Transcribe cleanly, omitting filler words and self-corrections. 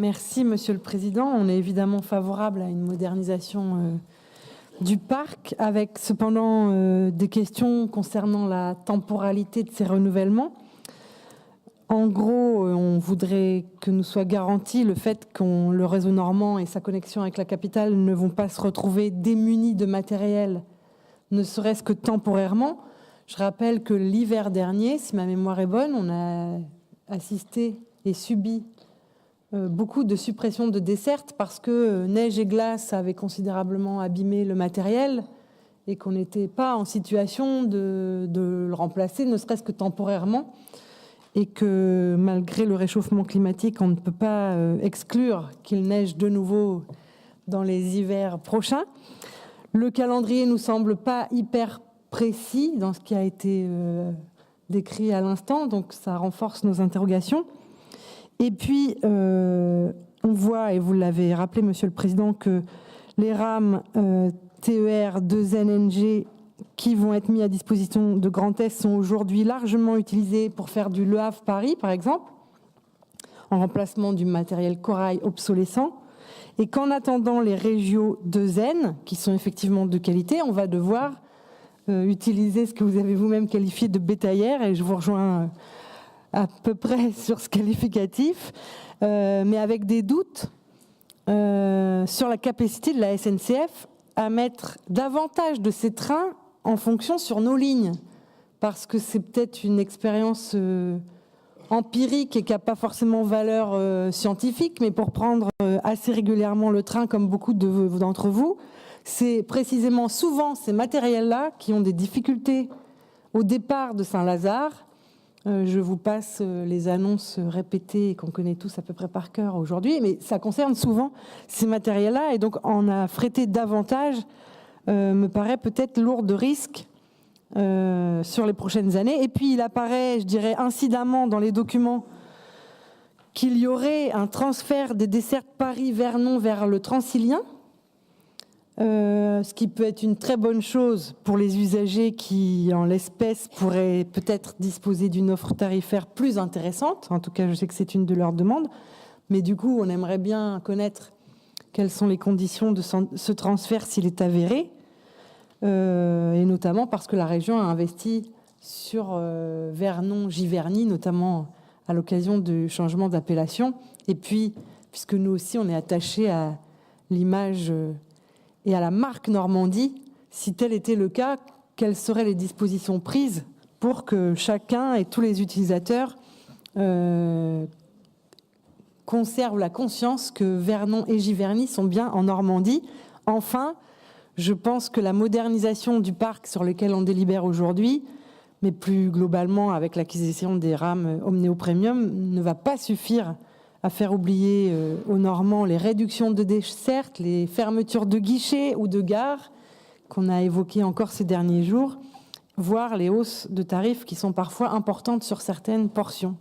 Merci, Monsieur le Président. On est évidemment favorable à une modernisation du parc, avec cependant des questions concernant la temporalité de ces renouvellements. En gros, on voudrait que nous soit garanti le fait que le réseau normand et sa connexion avec la capitale ne vont pas se retrouver démunis de matériel, ne serait-ce que temporairement. Je rappelle que l'hiver dernier, si ma mémoire est bonne, on a assisté et subi beaucoup de suppressions de dessertes parce que neige et glace avaient considérablement abîmé le matériel et qu'on n'était pas en situation de le remplacer, ne serait-ce que temporairement, et que malgré le réchauffement climatique, on ne peut pas exclure qu'il neige de nouveau dans les hivers prochains. Le calendrier nous semble pas hyper précis dans ce qui a été décrit à l'instant, donc ça renforce nos interrogations. Et puis, on voit, et vous l'avez rappelé, Monsieur le Président, que les rames TER 2NNG qui vont être mis à disposition de Grand Est sont aujourd'hui largement utilisées pour faire du Le Havre-Paris, par exemple, en remplacement du matériel corail obsolescent. Et qu'en attendant les régios 2N, qui sont effectivement de qualité, on va devoir utiliser ce que vous avez vous-même qualifié de bétaillère, et je vous rejoins à peu près sur ce qualificatif, mais avec des doutes sur la capacité de la SNCF à mettre davantage de ces trains en fonction sur nos lignes, parce que c'est peut-être une expérience empirique et qui n'a pas forcément valeur scientifique, mais pour prendre assez régulièrement le train, comme beaucoup d'entre vous, c'est précisément souvent ces matériels-là qui ont des difficultés au départ de Saint-Lazare. Je vous passe les annonces répétées qu'on connaît tous à peu près par cœur aujourd'hui, mais ça concerne souvent ces matériels-là, et donc en affréter davantage me paraît peut-être lourd de risques sur les prochaines années. Et puis il apparaît, je dirais, incidemment dans les documents qu'il y aurait un transfert des dessertes Paris-Vernon vers le Transilien, ce qui peut être une très bonne chose pour les usagers qui, en l'espèce, pourraient peut-être disposer d'une offre tarifaire plus intéressante. En tout cas, je sais que c'est une de leurs demandes. Mais du coup, on aimerait bien connaître quelles sont les conditions de ce transfert s'il est avéré. Et notamment parce que la région a investi sur Vernon-Giverny, notamment à l'occasion du changement d'appellation. Et puis, puisque nous aussi, on est attachés à l'image et à la marque Normandie, si tel était le cas, quelles seraient les dispositions prises pour que chacun et tous les utilisateurs conservent la conscience que Vernon et Giverny sont bien en Normandie. Enfin, je pense que la modernisation du parc sur lequel on délibère aujourd'hui, mais plus globalement avec l'acquisition des rames Omneo Premium, ne va pas suffire à faire oublier aux Normands les réductions de dessertes, les fermetures de guichets ou de gares qu'on a évoquées encore ces derniers jours, voire les hausses de tarifs qui sont parfois importantes sur certaines portions.